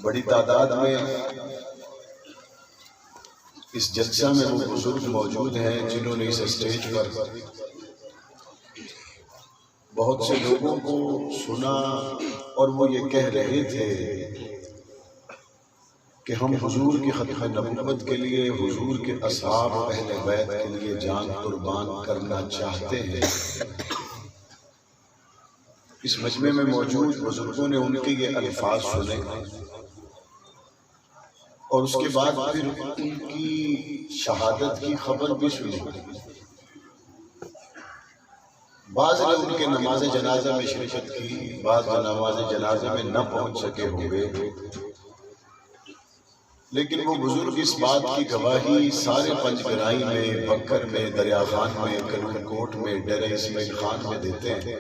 بڑی تعداد میں اس جلسہ میں وہ بزرگ موجود ہیں جنہوں نے اس اسٹیج پر بہت سے لوگوں کو سنا اور وہ یہ کہہ رہے تھے کہ ہم حضور کی ختم نبوت کے لیے، حضور کے اصحاب اہل بیت کے لیے جان قربان کرنا چاہتے ہیں۔ اس مجمع میں موجود بزرگوں نے ان کے یہ الفاظ سنے اور اس کے بعد پھر ان کی شہادت کی خبر بھی سنی۔ بعض نے ان کے نماز جنازہ میں شرکت کی، بعض نماز جنازہ میں نہ پہنچ سکے ہوں گے، لیکن وہ بزرگ اس بات کی گواہی سارے پنج گرائی میں، بکر میں، دریا خان میں، کلون کوٹ میں، ڈیرہ اسماعیل خان میں دیتے ہیں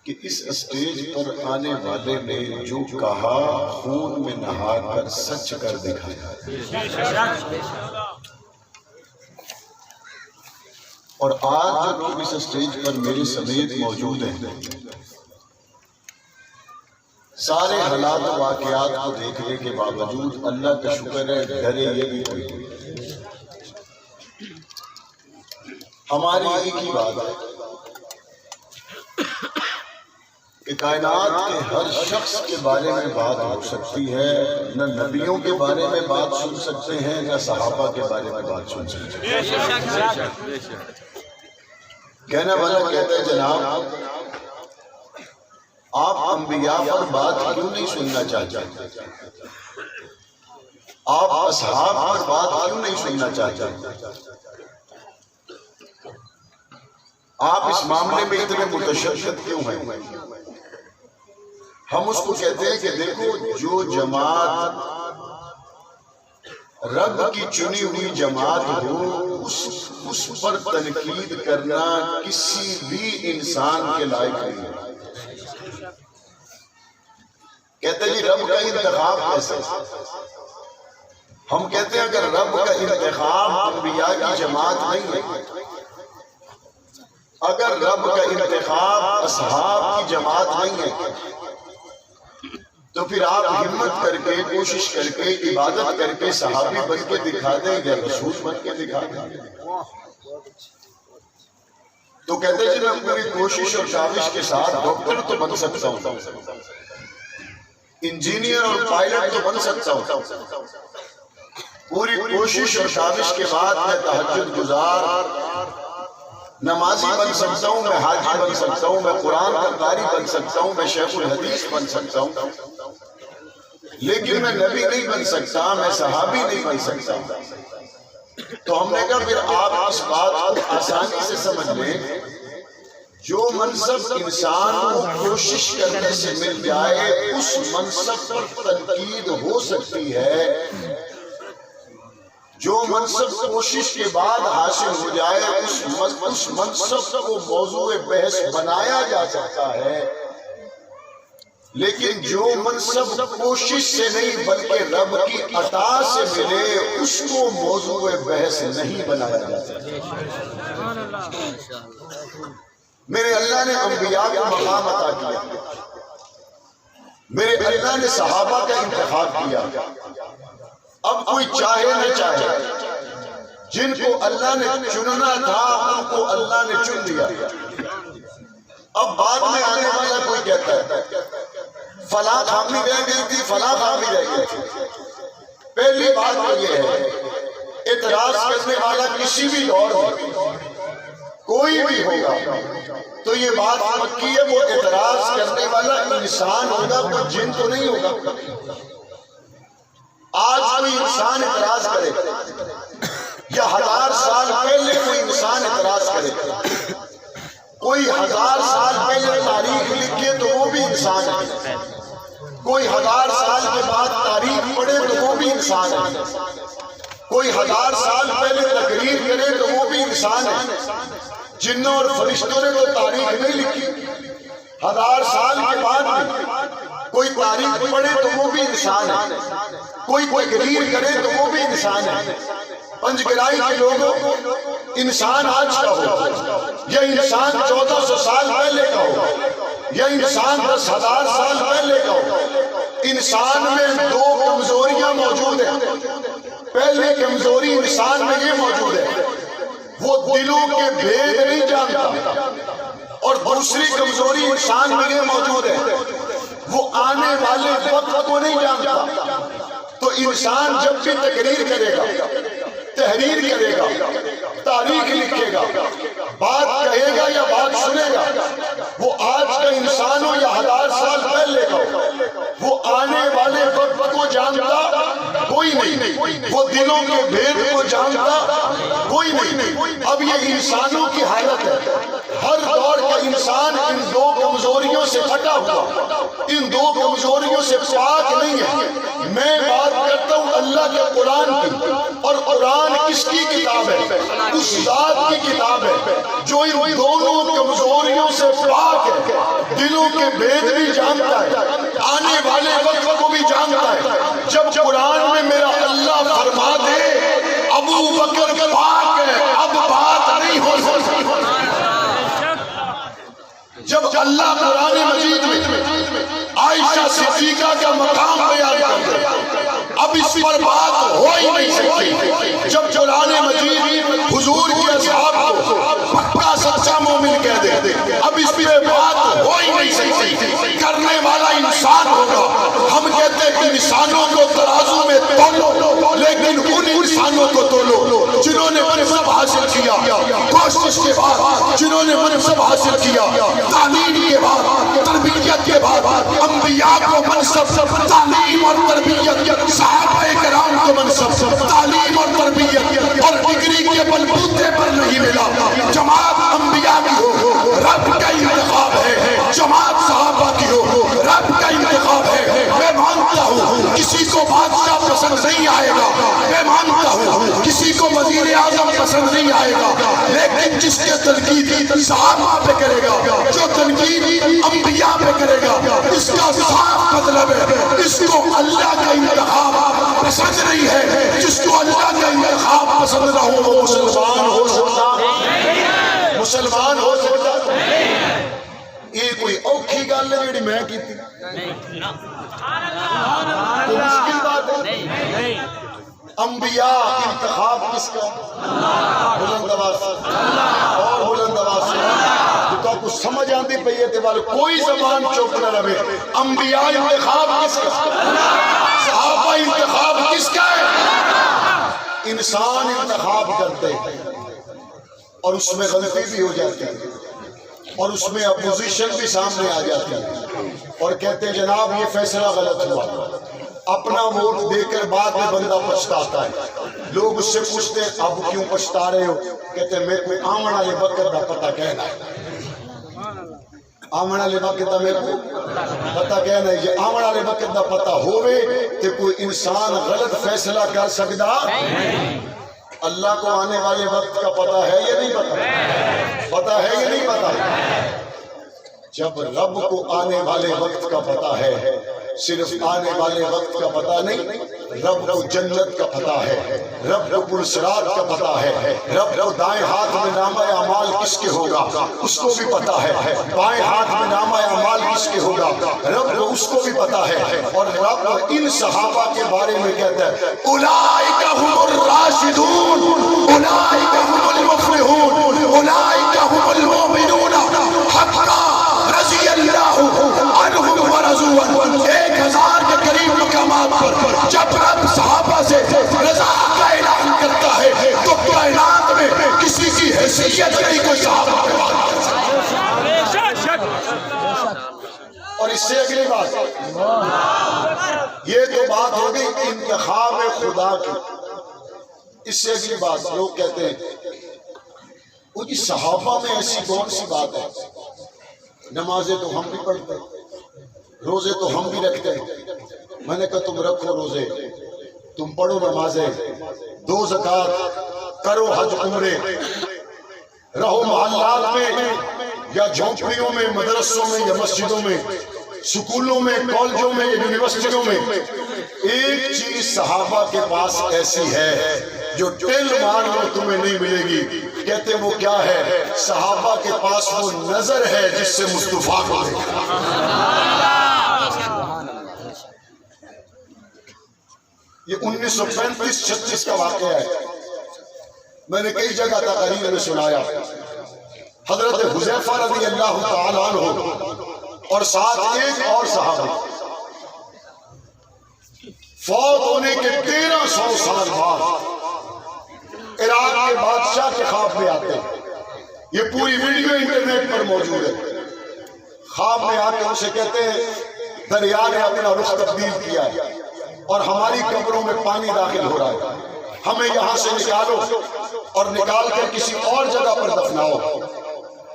کہ اس اسٹیج پر آنے والے نے جو کہا خون میں نہا کر سچ کر دکھایا۔ اور آج جو لوگ اس اسٹیج پر میرے سمیت موجود ہیں، سارے حالات و واقعات کو دیکھنے کے باوجود اللہ کا شکر ہے ڈرے یہ بھی کوئی نہیں۔ ہماری ایک ہی بات ہے کہ کائنات کے ہر شخص کے بارے میں بات ہو سکتی ہے، نہ نبیوں کے بارے میں بات سن سکتے ہیں، نہ صحابہ کے بارے میں بات سن سکتے ہیں۔ کہنے والا کہتا ہے جناب آپ انبیاء پر بات کیوں نہیں سننا چاہتے؟ آپ اصحاب پر بات کیوں نہیں سننا چاہتے؟ آپ اس معاملے میں اتنے متشدد کیوں ہیں؟ ہم اس کو کہتے ہیں کہ دیکھو جو جماعت رب کی چنی ہوئی جماعت ہو اس پر تنقید کرنا کسی بھی انسان کے لائق نہیں ہے۔ کہتے ہیں جی رب کا انتخاب کیسے؟ ہم کہتے ہیں اگر رب کا انتخاب انبیاء کی جماعت نہیں ہے، اگر رب کا انتخاب اصحاب کی جماعت نہیں ہے، تو پھر آپ ہمت کر کے، کوشش کر کے، عبادت کر کے صحابی بن کے دکھا دیں یا رسول بن کے دکھا دیں۔ تو کہتے ہیں جی میں پوری کوشش اور کاوش کے ساتھ ڈاکٹر تو بن سکتا ہوں، انجینئر اور پائلٹ تو بن سکتا ہوں، پوری کوشش اور کاوش کے بعد میں تہجد گزار نمازی بن سکتا ہوں، میں حاجی بن سکتا ہوں، میں قرآن کا قاری بن سکتا ہوں، میں شیخ الحدیث بن سکتا ہوں، لیکن میں نبی نہیں بن سکتا، میں صحابی نہیں بن سکتا۔ تو ہم نے کہا پھر آپ اس بات کو آسانی سے سمجھ لیں، جو منصب انسان کو کوشش کرنے سے مل جائے اس منصب پر تنقید ہو سکتی ہے، جو منصب کوشش کے بعد حاصل ہو جائے اس منصب کو موضوع بحث بنایا جا سکتا ہے، لیکن جو منصب کوشش سے نہیں بلکہ رب کی عطا سے ملے اس کو موضوع بحث نہیں بنایا جا سکتا۔ میرے اللہ نے انبیاء کا مقام عطا کیا، میرے اللہ نے صحابہ کا انتخاب کیا، اب کوئی چاہے نہ چاہے جن کو اللہ نے چننا تھا ان کو اللہ نے چن لیا۔ اب بعد میں آنے والا کوئی کہتا ہے فلاں خامی رہ گئی تھی، فلاں خامی رہ گئی تھی۔ پہلی بات تو یہ ہے اعتراض کرنے والا کسی بھی دور میں کوئی بھی ہوگا تو یہ بات پکی ہے وہ اعتراض کرنے والا انسان ہوگا، کوئی جن تو نہیں ہوگا۔ آج کوئی انسان اعتراض کرے یا 1000 سال پہلے کوئی انسان اعتراض کرے، کوئی 1000 سال پہلے تاریخ لکھے تو وہ بھی انسان ہے، کوئی 1000 سال کے بعد تاریخ پڑھے تو وہ بھی انسان ہے، کوئی 1000 سال پہلے تقریر کرے تو وہ بھی انسان ہے۔ جنوں اور فرشتوں نے تو تاریخ نہیں لکھی، 1000 سال کے بعد کوئی تاریخ پڑھے تو وہ بھی انسان ہے، کوئی تقریر کرے تو وہ بھی انسان ہے۔ پنج گرائی کے لوگوں انسان آج کا ہو یا انسان 1400 سال پہلے کا ہو یا انسان 10,000 سال پہلے کا ہو، انسان میں دو کمزوریاں موجود ہیں. پہلی کمزوری انسان میں یہ موجود ہے، وہ دلوں کے بھید نہیں جانتا. اور دوسری کمزوری انسان میں یہ موجود ہے، وہ آنے والے وقت کو نہیں جانتا. تو انسان جب بھی تقریر کرے گا، تحریر کرے گا، تاریخ لکھے گا، بات کہے گا یا بات سنے گا، وہ آج کا انسان ہو یا 1000 سال پہلے کا، وہ آنے والے وقت کو جانتا کوئی نہیں، وہ دلوں کے بھید کو جانتا کوئی نہیں. اب یہ انسانوں کی حالت ہے. ہر دور کا انسان ان دو کمزوریوں سے پھٹا ہوا، ان دو کمزوریوں سے پاک نہیں ہے. میں بات کرتا ہوں اللہ کے قرآن کی، اور قرآن کس کی کتاب ہے؟ اس ذات کی کتاب ہے جو ان دونوں کمزوریوں سے پاک ہے. دلوں کے بھید بھی جانتا ہے، آنے والے وقت کو بھی جانتا ہے. جب قرآن میں میرا اللہ فرما دے ابو بکر پاک ہے، اب بات نہیں ہو سکتی. جب اللہ قرآن مجید میں عائشہ صدیقہ کا مقام بیان کرتے اب اس پر بات ہو ہی نہیں سکتی. جب قرآن مجید حضور کی اصحاب کو پکا سچا مومن کہہ دے اب اس پہ بات ہو ہی نہیں سکتی. کرنے والا انسان ہوگا. ہم کہتے ہیں کہ انسانوں کو ترازو میں تولو، لیکن ان انسانوں کو تولو جنہوں نے منصب حاصل کیا، کوشش کے بعد جنہوں نے منصب حاصل کیا، تعلیم کے بعد، تربیت کے بعد. انبیاء کو منصب، تعلیم اور تربیت، صحابہ کرام کو منصب، تعلیم اور تربیت اور ڈگری کے بلبوتے پر نہیں ملا. جماعت انبیاء کی ہو، رب کا انتخاب ہے. جماعت صحابہ کی ہو، رب کا انتخاب ہے. میں مانتا ہوں کسی کو بادشاہ پسند نہیں آئے گا، میں مانتا ہوں کسی کو وزیر اعظم پسند نہیں آئے گا، لیکن جس کے تنقید صحابہ پہ کرے گا، جو تنقید انبیاء پہ کرے گا، اس کا صاف مطلب ہے اس کو اللہ کا انتخاب پسند نہیں ہے. جس کو اللہ کا انتخاب پسند نہ ہو وہ مسلمان ہو سکتا، مسلمان ہو سکتا. یہ کوئی اوکھی گل ہے جڑی میں کیتی؟ کوئی مشکل بات ہے؟ انبیاء انتخاب کس کا؟ بلند آواز سے اور بلند آواز سے جو تو کچھ سمجھ آندی پئی ہے تے والے کوئی زبان چپ نہ رہے. انبیاء انتخاب کس کا؟ صحابہ انتخاب کس کا ہے؟ انسان انتخاب کرتے اور اس میں غلطی بھی ہو جاتی ہے اور اس میں اپوزیشن بھی سامنے آ جاتی ہے اور کہتے ہیں جناب یہ فیصلہ غلط ہوا. اپنا ووٹ دے کر بعد میں بندہ پچھتاتا ہے. لوگ اس سے پوچھتے ہیں اب کیوں پچھتا رہے ہو؟ کہتے ہیں میرے کو آمن والے وقت کا پتہ کہنا ہے. آمن والے وقت کا میرے کو پتہ کہنا ہے. یہ آمن والے وقت کا پتہ ہوئے کہ کوئی انسان غلط فیصلہ کر سکتا. اللہ کو آنے والے وقت کا پتہ ہے یا نہیں پتہ؟ پتہ ہے یا نہیں پتہ؟ جب رب کو آنے والے وقت کا پتہ ہے، صرف آنے والے وقت کا پتہ نہیں، رب کو جنت کا پتہ ہے، رب کو پلسرات کا پتہ ہے، رب کو دائیں ہاتھ میں نامہ اعمال کس کے ہوگا اس کو بھی پتہ ہے، بائیں ہاتھ میں نامہ اعمال کس کے ہوگا رب کو اس کو بھی پتہ ہے. اور رب ان صحابہ کے بارے میں کہتا ہے اولئک هم الراشدون، اولئک هم المفلحون، اولئک هم المؤمنون حقا رضی اللہ عنہم ورضوا عنہ. 1000 کے قریب مقامات پر جب رب صحابہ سے رضا کا اعلان کرتا ہے تو کائنات میں کسی کی حیثیت نہیں کوئی صحابہ کے بات کر سکتا. اور اس سے اگلی بات یہ تو بات ہوگی انتخاب خدا کی. اس سے اگلی بات لوگ کہتے ہیں وہ جی صحابہ میں ایسی کون سی بات ہے؟ نمازیں تو ہم بھی پڑھتے ہیں، روزے تو ہم بھی رکھتے ہیں. میں نے کہا تم رکھو روزے، تم پڑھو نمازیں، دو زکوٰۃ، کرو حج عمرے، رہو محلات میں یا جھونپڑیوں میں، مدرسوں میں یا مسجدوں میں، سکولوں میں، کالجوں میں یا یونیورسٹیوں میں. ایک چیز صحابہ کے پاس ایسی ہے جو ٹیل مار لو تمہیں نہیں ملے گی. کہتے وہ کیا ہے؟ صحابہ کے پاس وہ نظر ہے جس سے مصطفیٰ کو دیکھا. یہ 1935-36 کا واقعہ ہے. میں نے کئی جگہ تقریر میں سنایا. حضرت حذیفہ رضی اللہ تعالیٰ عنہ اور ساتھ ایک اور صحابی فوت ہونے کے 1300 سال بعد عراق کے بادشاہ کے خواب میں آتے ہیں. یہ پوری ویڈیو انٹرنیٹ پر موجود ہے. خواب میں آ کے اسے کہتے ہیں دریا نے اپنا رخ تبدیل کیا ہے اور ہماری قبروں میں پانی داخل ہو رہا ہے, ہمیں یہاں سے نکالو اور نکال کر کسی اور جگہ پر دفناؤ.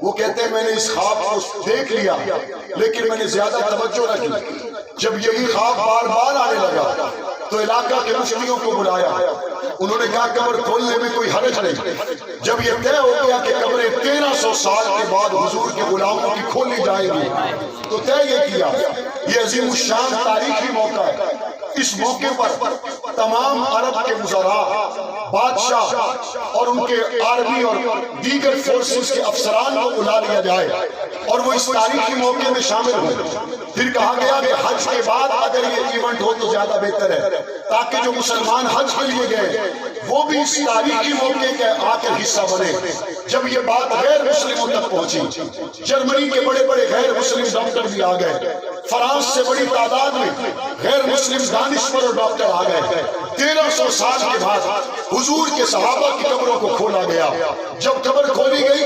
وہ کہتے ہیں میں نے اس خواب کو دیکھ لیا لیکن میں نے زیادہ توجہ نہ کی. جب یہی خواب بار بار آنے لگا تو علاقہ کے مفتیوں کو بلایا. انہوں نے کہا قبر کھولنے میں کوئی حرج نہیں. جب یہ طے ہو گیا کہ قبریں 1300 سال کے بعد حضور کے غلاموں کی کھولی جائیں گی تو طے یہ کیا. یہ عظیم الشان تاریخی موقع ہے. اس موقع پر تمام عرب کے وزراء, بادشاہ اور ان کے آرمی اور دیگر فورسز کے افسران کو بلا لیا جائے اور وہ اس تاریخی موقع میں شامل ہوئے. پھر کہا گیا کہ حج کے بعد اگر یہ ایونٹ ہو تو زیادہ بہتر ہے تاکہ جو مسلمان حج کے لیے گئے وہ بھی اس تاریخی موقع کے آ کر حصہ بنے. جب یہ بات غیر مسلموں تک پہنچی, جرمنی کے بڑے بڑے غیر مسلم ڈاکٹر بھی آ گئے, فرانس سے بڑی تعداد میں غیر مسلم دانشور اور ڈاکٹر آ گئے. 1300 سال کے بعد حضور کے صحابہ کی قبروں کو کھولا گیا. جب قبر کھولی گئی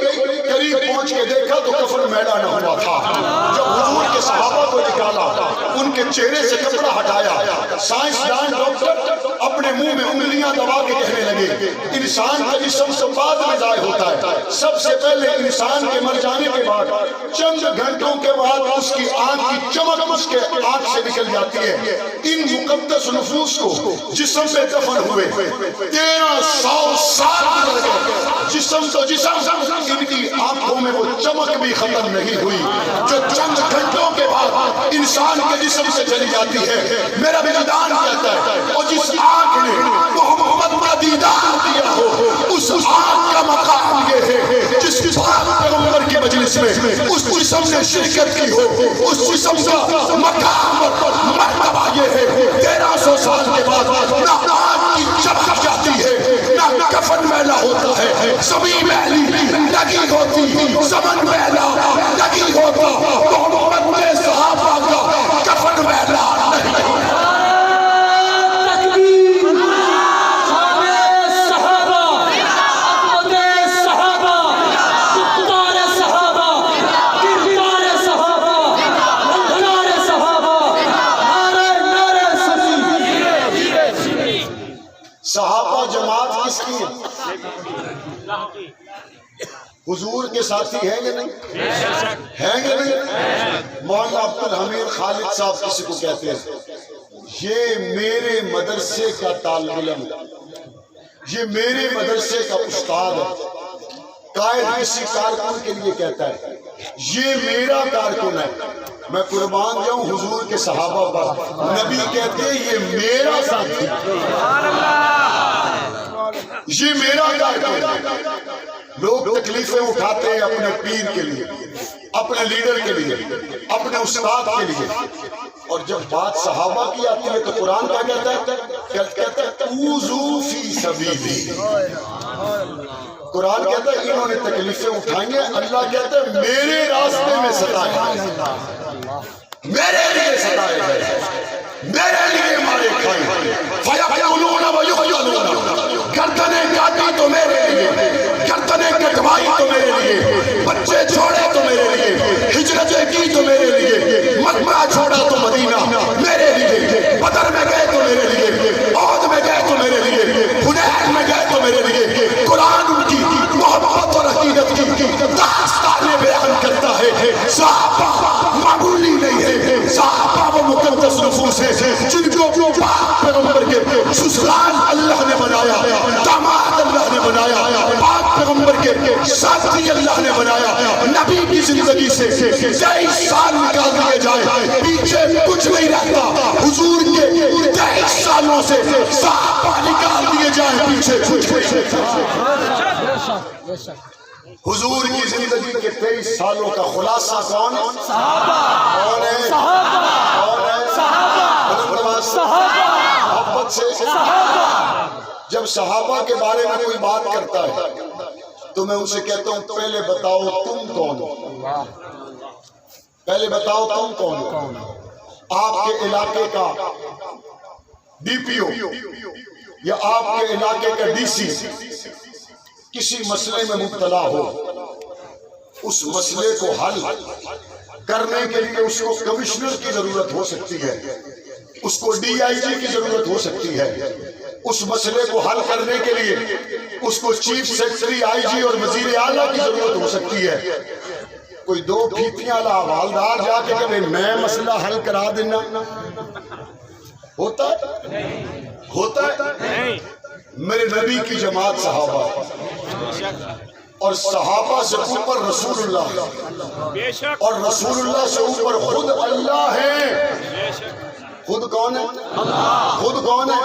قریب پہنچ کے دیکھا تو کفن میلا نہ ہوا تھا. جب حضور کے صحابہ کو نکالا ان کے چہرے سے کپڑا ہٹایا. سائنسدان ڈاکٹر اپنے منہ میں انگلیاں دبا کے کہنے لگے انسان کا جسم سے بعد میں ضائع ہوتا ہے. سب سے پہلے انسان کے مر جانے کے بعد چند گھنٹوں کے بعد اس کی آنکھ کی چمک اس کے آنکھ سے نکل جاتی ہے. ان مقدس نفوس کو جسم پہ دفن ہوئے 1300 سال گزر گئے. جسم تو جسم, ان کی آنکھوں میں وہ چمک بھی ختم نہیں ہوئی جو چند گھنٹوں کے بعد انسان کے جسم سے چلی جاتی ہے. میرا وجدان کہتا ہے اور جس آنکھ نے محمد کا دیدار کیا ہو اس آنکھ کا مقام یہ ہے جس پیغمبر کی مجلس میں اس جسم نے شرکت کی ہو. اس جسم کا مقام اور مرتبہ یہ ہے 1300 سال کے بعد نہ آنکھ کی چمک جاتی ہے نہ کفن میلا ہوتا ہے. زمین میلی لگی ہوتی, زمن میلا لگی ہوتا, محمد کے صحابہ کا کفن میلا نہیں ہوتا. صحابہ جماعت کس کی ہے؟ حضور کے ساتھی ہیں یا نہیں؟ ہیں یا نہیں؟ مولانا عبدالحمید خالد صاحب کسی کو کہتے ہیں یہ میرے مدرسے کا طالب علم ہے, یہ میرے مدرسے کا استاد ہے. قائد کسی کارکن کے لیے کہتا ہے یہ میرا کارکن ہے. میں قربان جاؤں حضور کے صحابہ پر. نبی کہتے ہیں یہ میرا ساتھی, یہ میرا کارکن ہے. لوگ تکلیفیں اٹھاتے ہیں اپنے پیر کے لیے, اپنے لیڈر کے لیے, اپنے استاد کے لیے, اور جب بات صحابہ کی آتی ہے تو قرآن کیا کہتا ہے اوذوا فی سبیلی. قرآن کہتا ہے انہوں نے تکلیفیں اٹھائیں گے, اللہ کہتا ہے میرے راستے میں ستائے گئے, میرے لیے ستائے گئے, میرے لیے مارے کھائے. فَيَقْتُلُونَ وَيُقْتَلُونَ, گردنیں کاٹی تو میرے لیے, گردنیں کٹوائی تو میرے لیے, بچے چھوڑے تو میرے لیے, ہجرتیں کی تو میرے لیے, مکہ چھوڑا تو مدینہ میرے لیے, بدر میں گئے تو میرے لیے, احد میں گئے تو میرے لیے, حنین میں گئے تو میرے لیے. قرآن ان کی محبت اور عقیدت کی داستانیں بیان کرتا ہے. صحابہ معمولی نہیں ہے, صحابہ وہ مقدس نفوس ہے جن کو پاک پیغمبر کے سسرال اللہ نے بنایا, داماد اللہ نے بنایا, پاک پیغمبر کے ساتھی اللہ نے بنایا. نبی کی زندگی سے 23 سال نکال دیے جائے پیچھے کچھ نہیں رہتا. حضور کے 23 سالوں سے صحابہ نکال دیے جائے پیچھے کچھ نہیں رہتا. حضور کی زندگی کے 23 سالوں کا خلاصہ کون ہے؟ صحابہ. کون ہے؟ صحابہ. محبت سے جب صحابہ کے بارے میں کوئی بات کرتا ہے تو میں اسے کہتا ہوں پہلے بتاؤ تم کون ہو، پہلے بتاؤ تم کون ہو۔ آپ کے علاقے کا ڈی پی او یا آپ کے علاقے کا ڈی سی کسی مسئلے میں مبتلا ہو، اس مسئلے کو حل کرنے کے لیے اس کو کمشنر کی ضرورت ہو سکتی ہے، اس کو ڈی آئی جی کی ضرورت ہو سکتی ہے، اس مسئلے کو حل کرنے کے لیے اس کو چیف سیکرٹری آئی جی اور وزیر اعلیٰ کی ضرورت ہو سکتی ہے۔ کوئی دو پھیپیاں والا حوالدار جا کے کہ میں مسئلہ حل کرا دینا ہوتا ہے؟ ہوتا ہے؟ میرے نبی کی جماعت صحابہ اور صحابہ سے اوپر رسول اللہ اور رسول اللہ سے اوپر خود اللہ ہے۔ خود کون ہے؟ خود کون ہے؟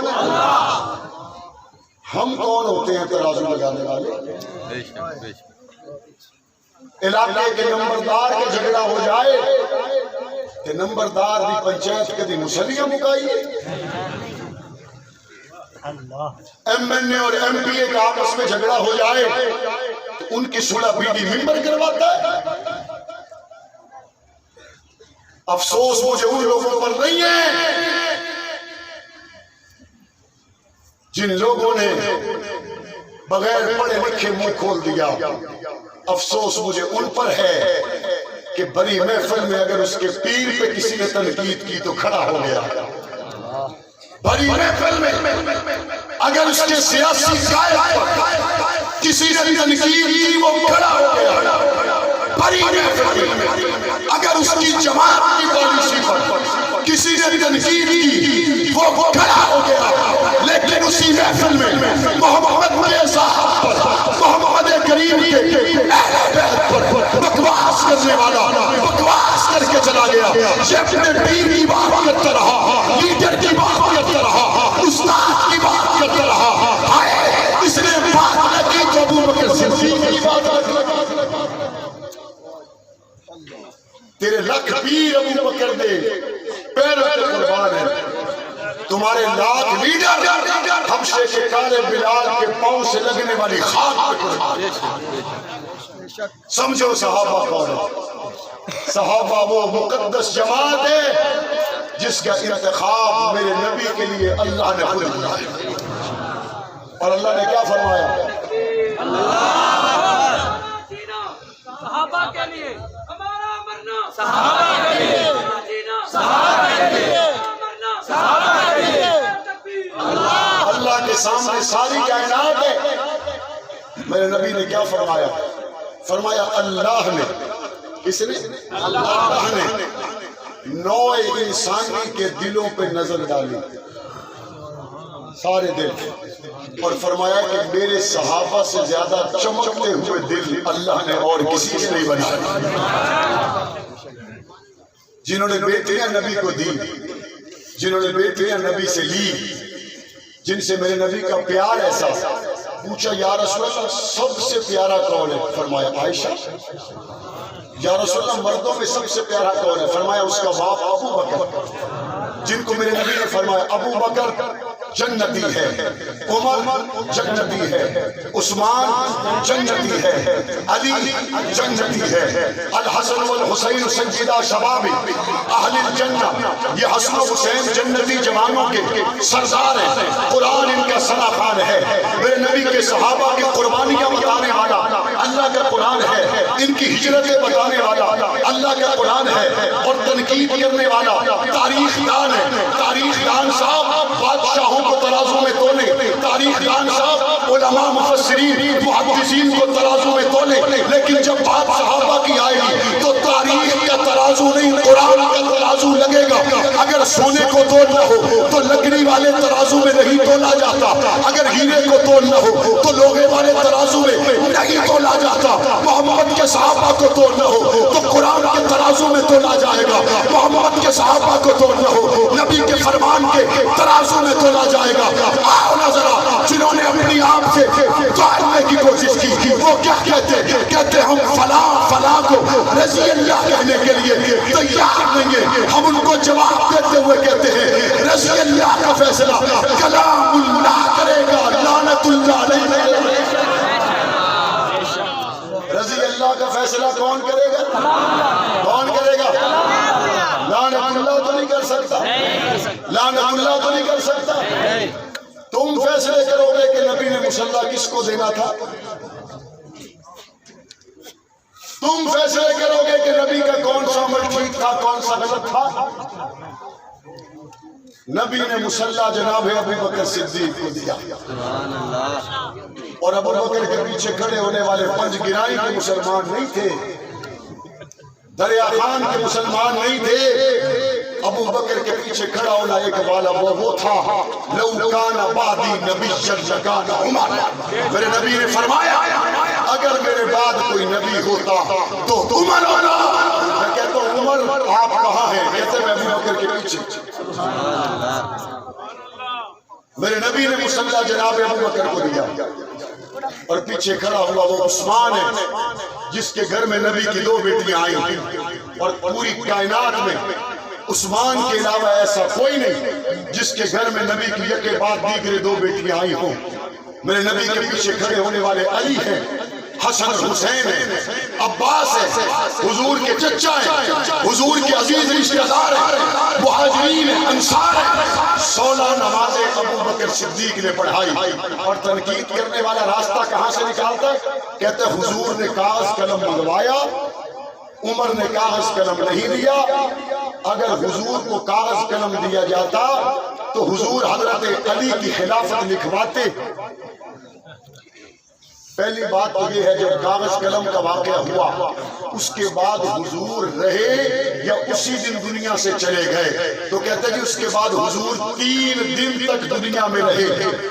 ہم کون ہوتے ہیں ترازو لگانے والے؟ علاقے کے نمبردار کے جھگڑا ہو جائے کہ نمبردار دی پنچایت کے دی مسلیاں مکائیے، ایم این اے اور ایم پی اے کا آپس میں جھگڑا ہو جائے تو ان کی صلح بی ڈی ممبر کرواتا ہے۔ افسوس مجھے ان لوگوں پر نہیں ہے جن لوگوں نے بغیر پڑھے لکھے منہ کھول دیا۔ افسوس مجھے ان پر ہے کہ بڑی محفل میں اگر اس کے پیر پہ کسی نے تنقید کی تو کھڑا ہو گیا، بڑی محفل میں اگر اس کے سیاسی قائد پر کسی نے تنقید کی وہ کھڑا ہو گیا، بڑی محفل میں اگر اس کی جماعت کی پالیسی پر کسی نے تنقید کی وہ کھڑا ہو گیا، لیکن اسی محفل میں محمد کے صاحب پر محمد کریم کے اہل بیت پر بکواس کرنے والا بکواس کر کے چلا گیا، یہ اپنے دین کی بات کرتا رہا، لیڈر کی بات کرتا رہا، استاد کی بات کرتا رہا، اس نے بات نہ کی تو ابو بکر صدیق کی بات کرتا۔ تیرے لکھ پیر ابو بکر دے پیروں کے قربان ہیں، تمہارے لاکھ لیڈر حبشے کے کالے بلال کے پاؤں سے لگنے والی خاک پہ قربان ہیں۔ سمجھو صحابہ کون ہے؟ صحابہ وہ مقدس جماعت ہے جس کا انتخاب میرے نبی کے لیے اللہ نے خود کیا ہے، اور اللہ نے کیا فرمایا؟ صحابہ کے لیے ہمارا مرنا، صحابہ کے لیے صحابہ کے لیے صحابہ کے لیے اللہ کے سامنے ساری کائنات ہے۔ میرے نبی نے کیا فرمایا؟ فرمایا اللہ نے، کس نے؟ اللہ نے نوع انسانی کے دلوں پہ نظر ڈالی، سارے دل، اور فرمایا کہ میرے صحابہ سے زیادہ چمکتے ہوئے دل اللہ نے اور کسی سے نہیں بنایا۔ جنہوں نے بیٹیاں نبی کو دی، جنہوں نے بیٹیاں نبی سے لی، جن سے میرے نبی کا پیار ایسا، پوچھا یا رسول اللہ سب سے پیارا کون ہے؟ فرمایا عائشہ۔ یا رسول اللہ مردوں میں سب سے پیارا کون ہے؟ فرمایا اس کا باپ ابو بکر، جن کو میرے نبی نے فرمایا ابو بکر جنتی ہے، عمر جنتی ہے، عثمان جنتی ہے، علی جنتی ہے، الحسن والحسین سیدہ شباب اہل الجنہ، یہ حسن و حسین جنتی جوانوں کے سردار ہیں، قرآن ان کا ثنا خوان ہے، میرے نبی کے صحابہ کی قربانیاں بتانے والا اللہ کا قرآن ہے، ان کی ہجرتیں بتانے والا اللہ کا قرآن ہے، اور تنقید کرنے والا تاریخ دان ہے۔ تاریخ دان صاحب بادشاہوں کو ترازو میں تولے، تاریخ دان صاحب علماء مفسرین محدثین کو ترازو میں تولے، لیکن جب بات صحابہ کی آئے گی تو تاریخ کا ترازو نہیں قرآن کا ترازو لگے گا۔ اگر سونے کو تولنا ہو تو لکڑی والے ترازو میں نہیں تولا جاتا، اگر ہیرے کو تولنا ہو تو لوہے والے ترازو میں نہیں تولا جاتا، محمد کے صحابہ کو تولنا ہو تو قرآن کے ترازو میں تولا جائے گا، محمد کے صحابہ کو تولنا ہو نبی کے فرمان کے ترازو میں تولا جائے گا۔ آؤ نا ذرا جنہوں نے اپنی آپ سے توڑنے کی کوشش کی وہ کیا کہتے ہم فلاں فلاں کو رضی اللہ کہنے کے لیے تیار نہیں ہیں، ہم ان کو جواب دیتے ہوئے کہتے ہیں رضی اللہ کا فیصلہ کلام اللہ کرے گا، لعنت نہیں کرے گا؟ رضی اللہ کا فیصلہ کون کرے گا؟ کون کرے گا؟ لعنت اللہ تو نہیں کر سکتا، لعنت اللہ تو نہیں کر سکتا۔ تم فیصلے کرو گے کہ نبی نے مصلی کس کو دینا تھا؟ تم فیصلے کرو گے کہ نبی کا کون سا عمل ٹھیک تھا، کون سا غلط تھا؟ نبی نے مصلی جناب ابو بکر صدیق کو دیا، اور ابو بکر کے پیچھے کھڑے ہونے والے پنج گرائی کے مسلمان نہیں تھے، دریا خان کے مسلمان نہیں تھے۔ ابو بکر کے پیچھے کھڑا ہونا ایک والا وہ تھا، لو کان بعدی نبی لکان عمر، میرے نبی نے فرمایا اگر میرے بعد کوئی نبی ہوتا تو عمر ہوتا۔ میں کہتا ہوں عمر آپ کہاں ہیں؟ کہتے میں ابو بکر کے پیچھے۔ میرے نبی نے مصلی جناب ابو بکر کو دیا، اور پیچھے کھڑا ہوا وہ عثمان ہے جس کے گھر میں نبی کی 2 بیٹیاں آئیں، اور پوری کائنات میں عثمان کے علاوہ ایسا کوئی نہیں جس کے گھر میں نبی کی یکے بعد دیگرے 2 بیٹیاں آئی ہوں۔ میرے نبی کے پیچھے کھڑے ہونے والے علی ہیں، حسن حسین ہیں، عباس ہیں، حضور کے چچا ہیں، حضور کے عزیز رشتہ دار ہیں، مہاجرین ہیں، انصار ہیں۔ 16 نمازیں ابو بکر صدیق نے پڑھائی، اور تنقید کرنے والا راستہ کہاں سے نکالتا ہے؟ کہتے ہیں حضور نے کاغذ قلم منگوایا، عمر نے کاغذ قلم نہیں دیا۔ اگر حضور کو کاغذ قلم دیا جاتا تو حضور حضرت علی کی خلافت لکھواتے۔ پہلی بات تو یہ ہے جب کاغذ قلم کا واقعہ ہوا اس کے بعد حضور رہے یا اسی دن دنیا سے چلے گئے؟ تو کہتے ہیں کہ اس کے بعد حضور 3 دن تک دنیا میں رہے۔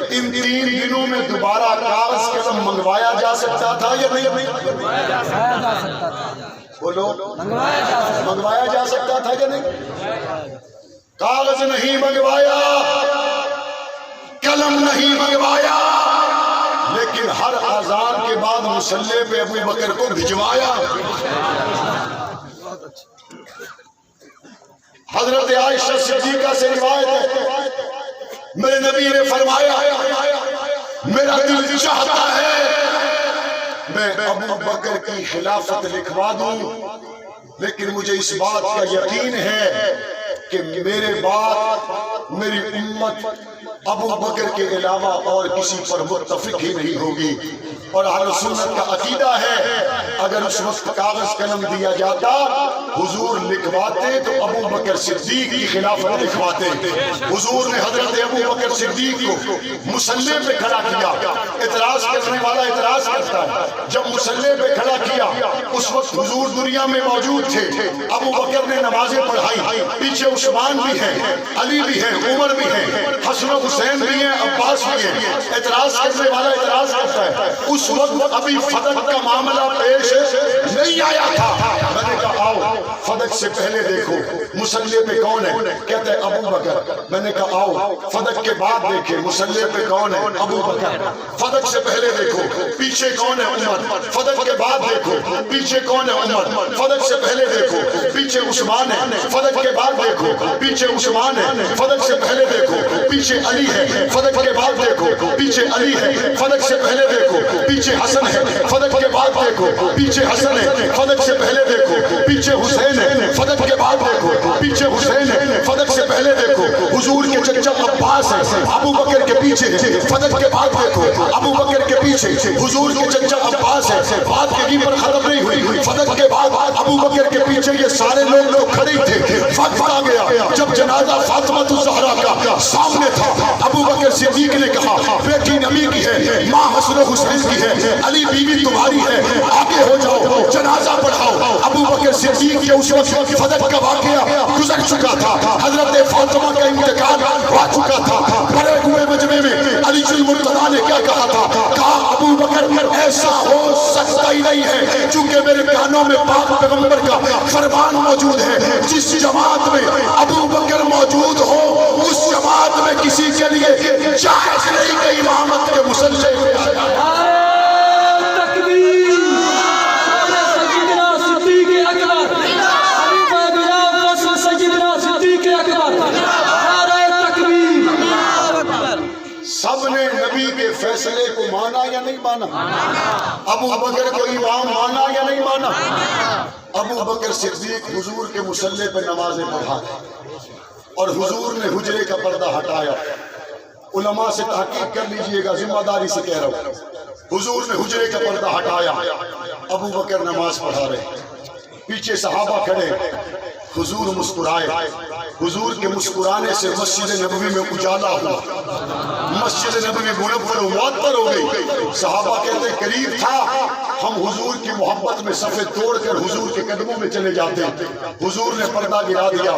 ان 3 دنوں میں دوبارہ کاغذ قلم منگوایا جا سکتا تھا یا نہیں؟ بولو، منگوایا جا سکتا تھا یا نہیں؟ کاغذ نہیں منگوایا، قلم نہیں منگوایا، لیکن ہر اذان کے بعد مصلی پہ ابو بکر کو بھجوایا۔ حضرت عائشہ صدیقہ سے روایت ہے، میرے نبی نے فرمایا میرا دل چاہتا ہے میں ابو بکر کی خلافت لکھوا دوں، لیکن مجھے اس بات کا یقین ہے کہ میرے بعد میری امت ابو بکر کے علاوہ اور کسی پر متفق ہی نہیں ہوگی۔ اور اہل سنت کا عقیدہ ہے اگر اس وقت کاغذ قلم دیا جاتا حضور لکھواتے تو ابو بکر صدیق کی خلافت لکھواتے۔ حضور نے حضرت ابو بکر صدیق کو مصلی پہ کھڑا کیا۔ اعتراض کرنے والا اعتراض کرتا ہے، جب مصلی پہ کھڑا کیا اس وقت حضور دنیا میں موجود تھے، ابو بکر نے نمازیں پڑھائی، پیچھے عثمان بھی ہیں، علی بھی ہیں، عمر بھی ہیں، حسن و حسین بھی ہیں، عباس بھی ہیں۔ اعتراض کرنے والا اعتراض کرتا ہے اس وقت ابھی فتح کا معاملہ پیش نہیں آیا تھا۔ میں نے کہا آؤ فتح سے پہلے دیکھو مصلی پہ کون ہے؟ کہتے ہیں ابو بکر۔ میں نے کہا آؤ فتح کے بعد دیکھیں مصلی پہ کون ہے؟ ابو بکر۔ فتح سے پہلے دیکھو پیچھے کون ہے؟ عمر۔ فتح کے بعد دیکھو پیچھے کون ہے؟ عمر۔ فتح سے پہلے دیکھو پیچھے عثمان ہے۔ فتح کے بعد دیکھو پیچھے عثمان ہے۔ فتح سے پہلے دیکھو پیچھے علی ہے۔ فتح کے بعد دیکھو پیچھے علی ہے۔ فتح سے پہلے دیکھو پیچھے حسن ہے۔ فتح کے بعد دیکھو پیچھے حسن ہے۔ فتح سے پہلے دیکھو پیچھے حسین ہے۔ فتح کے بعد دیکھو پیچھے حسین ہے۔ فتح سے پہلے دیکھو حضور کے چچا عباس ہے، ابو بکر کے پیچھے ہے۔ فتح کے بعد دیکھو ابو بکر کے پیچھے حضور کے چچا عباس ہے۔ بات یہیں پر ختم نہیں ہوئی، فتح کے بعد ابو بکر کے پیچھے یہ سارے لوگ کھڑے تھے۔ وقت آ گیا جب جنازہ فاطمہ الزہرا کا سامنے تھا، ابو بکر صدیق نے کہا بیٹی نبی کی ہے، ماں حسن و حسین کی ہے، علی بیوی تمہاری ہے، آگے ہو جاؤ جنازہ پڑھاؤ۔ ابو بکر صدیق کے اس وقت فتح کا واقعہ گزر چکا تھا، حضرت فاطمہ کا انتقال ہو چکا تھا۔ بڑے ہوئے مجمع میں علی المرتضیٰ نے کیا کہا تھا؟ کہا ابو بکر ایسا ہو سکتا ہی نہیں ہے، چونکہ میرے کانوں میں پاک پیغمبر کا فرمان موجود ہے، جس جماعت میں ابو بکر موجود ہو اس جماعت میں کسی کے لیے جائز نہیں کہ امامت کے مصلی سب نے نبی کے فیصلے کو مانا یا نہیں مانا؟ ابو بکر کو امام مانا یا نہیں مانا؟ ابو بکر صدیق حضور کے مصلی پہ نمازیں پڑھا اور حضور نے حجرے کا پردہ ہٹایا. علماء سے تحقیق کر لیجئے گا، ذمہ داری سے کہہ رہا ہوں. حضور نے حجرے کا پردہ ہٹایا، ابو بکر نماز پڑھا رہے، پیچھے صحابہ کھڑے. حضور مسکرائے. حضور کے مسکرانے سے مسجد نبوی میں اجالا ہوا، مسجد نبوی منور و معطر ہو گئی. صحابہ کہتے قریب تھا ہم حضور کی محبت میں صفے توڑ کر حضور کے قدموں میں چلے جاتے. حضور نے پردہ گرا دیا.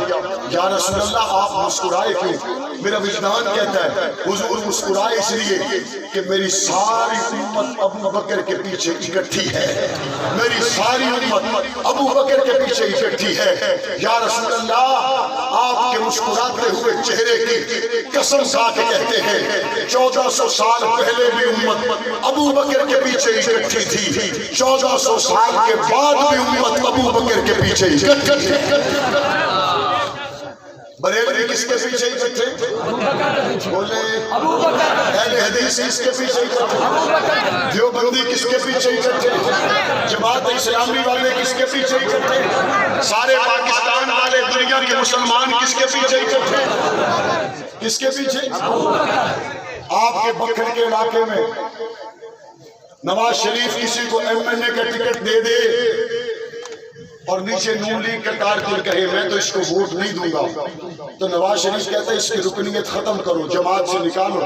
یا رسول اللہ آپ مسکرائے کیوں؟ میرا وجدان کہتا ہے حضور مسکرائے اس لیے کہ میری ساری امت ابو بکر کے پیچھے اکٹھی ہے، میری ساری امت ابو بکر کے پیچھے اکٹھی ہے. یا رسول اللہ آپ کے مسکراتے ہوئے چہرے کی قسم کھا کے کہتے ہیں 1400 سال پہلے بھی امت ابو بکر کے پیچھے اکٹھی تھی، 1400 سال کے بعد بھی امت ابو بکر کے پیچھے اکٹھی ہے. بریلوی کس کے پیچھے اکٹھے؟ بولے اہل حدیث کس کے پیچھے اکٹھے؟ دیوبندی کس کے پیچھے اکٹھے؟ جماعت اسلامی والے کس کے پیچھے اکٹھے؟ سارے پاکستان والے دنیا کے مسلمان کس کے پیچھے اکٹھے؟ کس کے پیچھے؟ آپ کے بکھر کے علاقے میں نواز شریف کسی کو ایم این اے کا ٹکٹ دے دے اور نیچے نون لیگ کا کارکن کہے میں تو اس کو ووٹ نہیں دوں گا، تو نواز شریف کہتا ہے اس کی رکنیت ختم کرو، جماعت سے نکالو.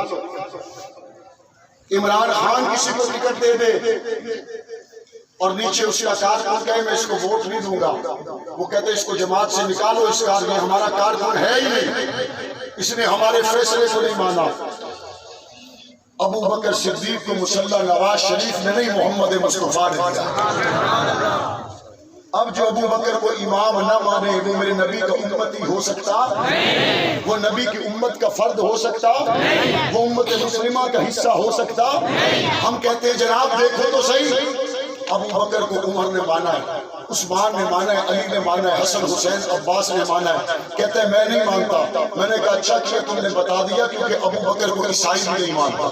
عمران خان کسی کو ٹکٹ دے دے اور نیچے اس کا کارکن کہے میں اس کو ووٹ نہیں دوں گا، وہ کہتے ہیں اس کو جماعت سے نکالو، اس کارکن ہمارا کارکن ہے ہی نہیں، اس نے ہمارے فیصلے کو نہیں مانا. ابو بکر صدیق کو مسلح نواز شریف نے نہیں محمد مصطفیٰ نے دیا. اب جو ابو بکر کو امام نہ مانے وہ میرے نبی کا امتی ہو سکتا؟ وہ نبی کی امت کا فرد ہو سکتا؟ وہ امت مسلمہ کا حصہ ہو سکتا؟ ہم کہتے ہیں جناب دیکھو تو صحیح، ابو بکر کو عمر نے مانا ہے، عثمان نے مانا ہے، علی نے مانا ہے، حسن حسین عباس نے مانا ہے. کہتے ہیں میں نہیں مانتا. میں نے کہا اچھا کیا تم نے بتا دیا، کیونکہ ابو بکر کو عیسائی بھی نہیں مانتا،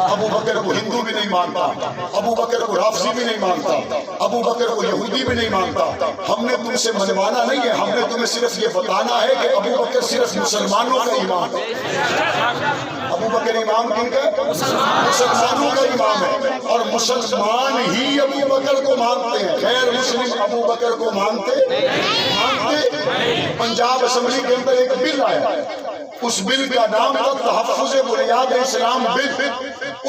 ابو بکر کو ہندو بھی نہیں مانتا، ابو بکر کو رافضی بھی نہیں مانتا، ابو بکر کو یہودی بھی نہیں مانتا. ہم نے تم سے منوانا نہیں ہے، ہم نے تمہیں صرف یہ بتانا ہے کہ ابو بکر صرف مسلمانوں کا امام ہے. ابو بکر امام کن کا؟ مسلمانوں کا امام ہے، اور مسلمان ہی ابو بکر کو مانتے ہیں، غیر مسلم ابو بکر کو مانتے. پنجاب اسمبلی کے اندر ایک بل آیا، اس بل کا نام تھا تحفظ بنیاد اسلام بل.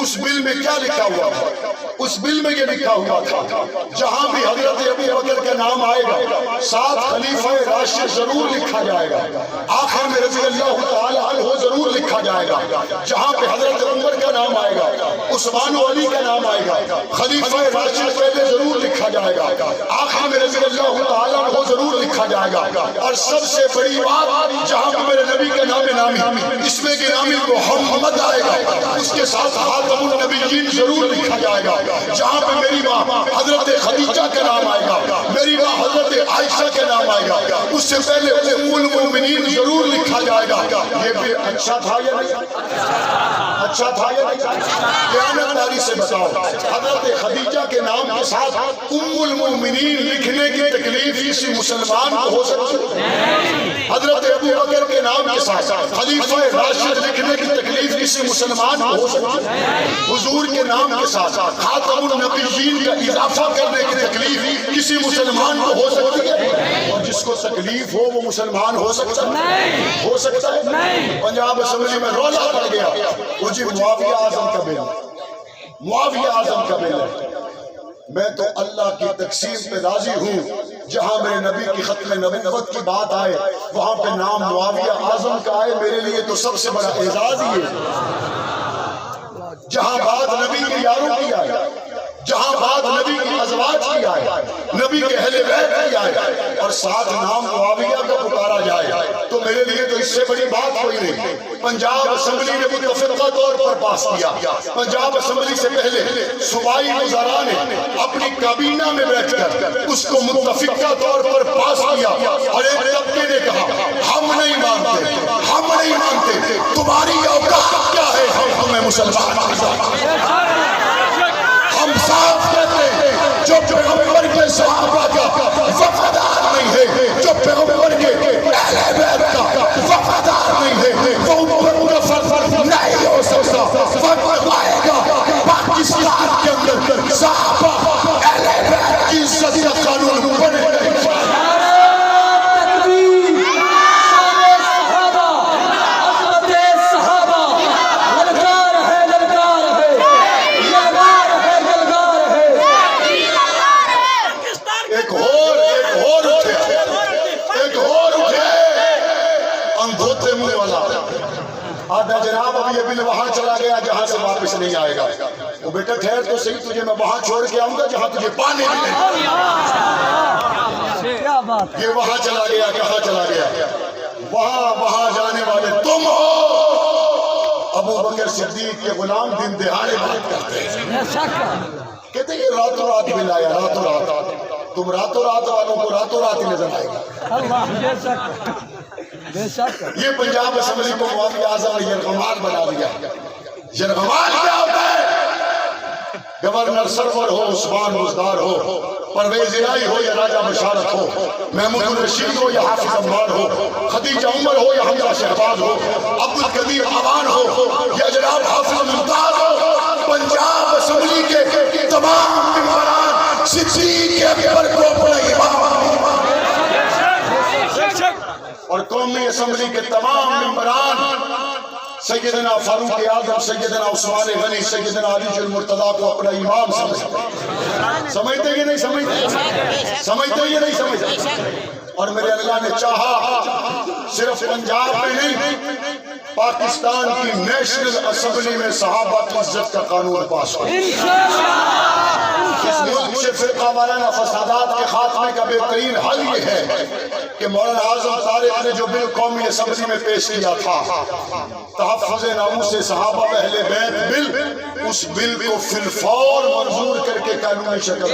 اس بل میں کیا لکھا ہوا تھا؟ اس بل میں یہ لکھا ہوا تھا جہاں بھی حضرت ابو بکر کا نام آئے گا 7 خلیفہ راشد ضرور لکھا جائے گا، آخر میں رضی اللہ تعالی عنہ ضرور لکھا جائے گا. جہاں پہ حضرت عمر کا نام آئے گا، عثمان و علی کا نام آئے گا، خلیفہ راشد پہلے ضرور لکھا جائے گا، آخر میں رضی اللہ تعالی عنہ ضرور لکھا جائے گا. اور سب سے بڑی بات جہاں پہ میرے نبی کا نام نامی اس میں کہ نامی محمد آئے گا، اس کے ساتھ خاتم النبیین ضرور لکھا جائے گا. جہاں پہ میری ماں حضرت خدیجہ کا نام آئے گا، میری ماں حضرت عائشہ کا نام آئے گا، اس سے پہلے ام المؤمنین ضرور لکھا جائے گا. یہ بھی اچھا تھا یا نہیں؟ اچھا تھا یا نہیں؟ قیامت داری سے بتاؤ حضرت خدیجہ کے نام کے ساتھ ام المؤمنین لکھنے کی تکلیف کسی مسلمان کو ہو سکتی ہے؟ حضرت ابو بکر کے نام کے ساتھ خلیفہ راشد لکھنے کی تکلیف کسی مسلمان کو ہو سکتی ہے؟ حضور کے نام کے ساتھ خاتم النبیین کا اضافہ کرنے کی تکلیف کسی مسلمان کو ہو سکتی ہے؟ اور جس کو تکلیف ہو وہ مسلمان ہو سکتا ہے؟ ہو سکتا ہے؟ پنجاب اسمبلی میں رولا پڑ گیا، وہ جی معاویہ اعظم کا بل، معاویہ اعظم کا بل ہے. میں تو اللہ کی تقسیم پہ راضی ہوں، جہاں میرے نبی کی ختم نبوت کی بات آئے وہاں پہ نام معاویہ اعظم کا آئے، میرے لیے تو سب سے بڑا اعزاز ہی ہے. جہاں بات نبی کے یاروں کی آئے، جہاں بات نبی کی ازواج کی آئے، نبی کے اہل بیت کی آئے، اور ساتھ نام معاویہ کا پکارا جائے، تو میرے لیے تو اس سے بڑی بات کوئی نہیں. پنجاب اسمبلی نے متفقہ طور پر پاس کیا. پنجاب اسمبلی سے پہلے صوبائی وزراء نے اپنی کابینہ میں بیٹھ کر اس کو متفقہ طور پر پاس کیا، اور ایک طبقے نے کہا ہم نہیں مانتے، ہم نہیں مانتے، تمہاری اوقات کیا ہے ہم میں مسلمان ہم صاف کہتے ہیں جو پیغمبر کے صحابہ کا وفادار نہیں ہے، جو پیغمبر کے اہل بیت کا وفادار نہیں ہے، وہ امت کا فرد نہیں ہو سکتا۔ وقت آئے گا پاکستان کے اندر صحابہ اہل بیت کی عزت کا قانون بنے گا۔ آدھا جناب اب یہ بل وہاں چلا گیا جہاں سے واپس نہیں آئے گا۔ وہ بیٹا ٹھہر تو صحیح، تجھے میں وہاں چھوڑ کے آؤں گا جہاں تجھے پانی ملے۔ یہ وہاں چلا گیا، کہاں چلا گیا؟ وہاں جانے والے تم ہو۔ ابو بکر صدیق کے غلام دن دہاڑے بات کرتے ہیں، کہتے ہیں یہ راتوں رات بل آیا، راتوں رات۔ تم راتوں رات والوں کو راتوں رات ہی نظر آئے گا۔ یہ پنجاب اسمبلی کو معافی اعظم نے یرغمال بنا دیا۔ یرغمال کیا ہوتا ہے؟ گورنر سرور ہو، عثمان بزدار ہو، پرویز الہی ہو یا راجہ بشارت ہو، محمود الرشید ہو یا حافظ عمار ہو، خدیجہ عمر ہو یا حمزہ شہباز ہو، عبدالقدیر عوان ہو یا جناب حافظ ممتاز ہو، پنجاب اسمبلی کے تمام ممبران صدیق اکبر کو اپنا امام اور قومی اسمبلی کے تمام ممبران سیدنا فاروق اعظم، سیدنا عثمان غنی، سیدنا علی المرتضیٰ کو اپنا امام سمجھتے کہ نہیں سمجھتے؟ سمجھتے یا نہیں سمجھتے؟ اور میرے اللہ نے چاہا صرف پنجاب میں نہیں، پاکستان کی نیشنل اسمبلی میں صحابہ کی عزت کا قانون پاس ہو۔ اس ملک سے فرقہ وارانہ فسادات کے خاتمے کا بہترین حل یہ ہے کہ مولانا اعظم طارق نے جو بل قومی اسمبلی میں پیش کیا تھا، تحفظ ناموس صحابہ اہل بیت بل، اس بل کو فی الفور منظور کر کے قانونی شکل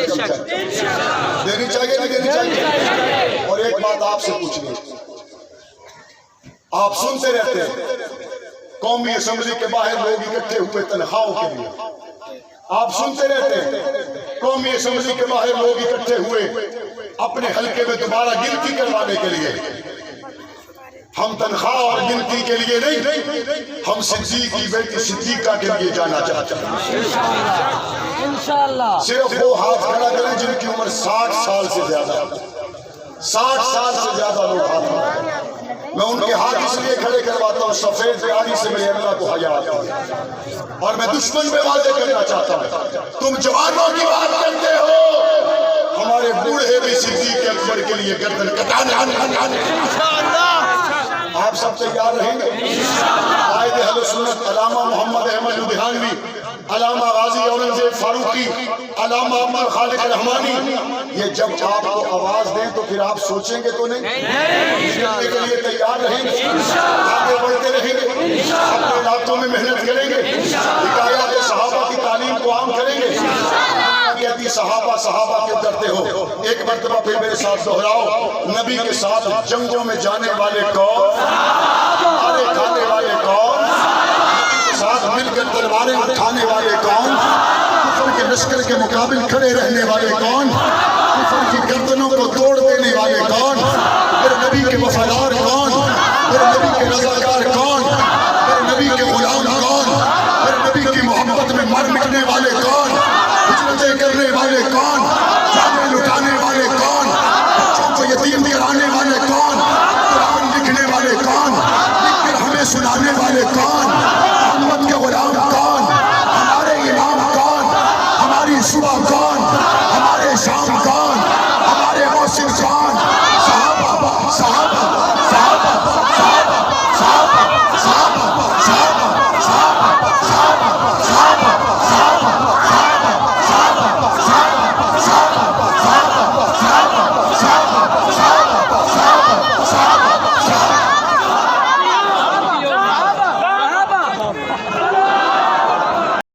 دینی چاہیے نہیں دینی چاہیے؟ اور ایک بات آپ سے پوچھنی ہے، آپ سنتے رہتے ہیں قومی اسمبلی کے باہر لوگ اکٹھے ہوئے تنخواہوں کے لیے، آپ سنتے رہتے ہیں قومی اسمبلی کے باہر لوگ اکٹھے ہوئے اپنے حلقے میں دوبارہ گنتی کروانے کے لیے۔ ہم تنخواہ اور گنتی کے لیے نہیں، ہم صدیق کی بیٹی صدیقہ کے لیے جانا چاہتے ہیں۔ صرف وہ ہاتھ کھڑا کریں جن کی عمر 60 سال سے زیادہ، 60 سال سے زیادہ لوگ ہاتھ کھڑا کریں۔ میں ان کے ہاتھ اس لیے کھڑے کرواتا ہوں، سفید ریاضی سے میرے اللہ کو حیا آتا ہے۔ اور میں دشمن پہ واضح کرنا چاہتا ہوں، تم جوانوں کی بات کرتے ہو، ہمارے بوڑھے بھی صدیق اکبر کے لیے گردن کٹانے۔ آپ سب تیار رہیں گے؟ قائد اہل سنت علامہ محمد احمد لدھیانوی، علامہ غازی اورنگزیب فاروقی، علامہ عمر خالق رحمانی، یہ جب آپ کو آواز دیں تو پھر آپ سوچیں گے تو نہیں؟ کرنے کے لیے تیار رہیں گے، آگے بڑھتے رہیں گے، اپنے علاقوں میں محنت کریں گے، حکایات صحابہ کی تعلیم کو عام کریں گے۔ کہتی صحابہ کیوں کرتے ہو؟ ایک مرتبہ پھر میرے ساتھ دہراؤ، نبی کے ساتھ جنگوں میں جانے والے کون؟ مارے کھانے والے کون؟ نبی کے ساتھ مل کر تلواریں اٹھانے والے کون؟ کفر کے لشکر کے مقابل کھڑے رہنے والے کون؟ کفر کی گردنوں کو توڑ دینے والے کون؟ میرے نبی کے وفادار کون؟ میرے نبی کے رضاکار کون؟ میرے نبی کے غلام کون؟ میرے نبی کی محبت میں مر مٹنے والے کون؟ ہجرتیں کرنے والے کون؟ جانیں لٹانے والے کون؟ بچوں کو یتیم کرانے والے کون؟ قرآن لکھنے والے کون؟ لکھ کر ہمیں سنانے والے کون؟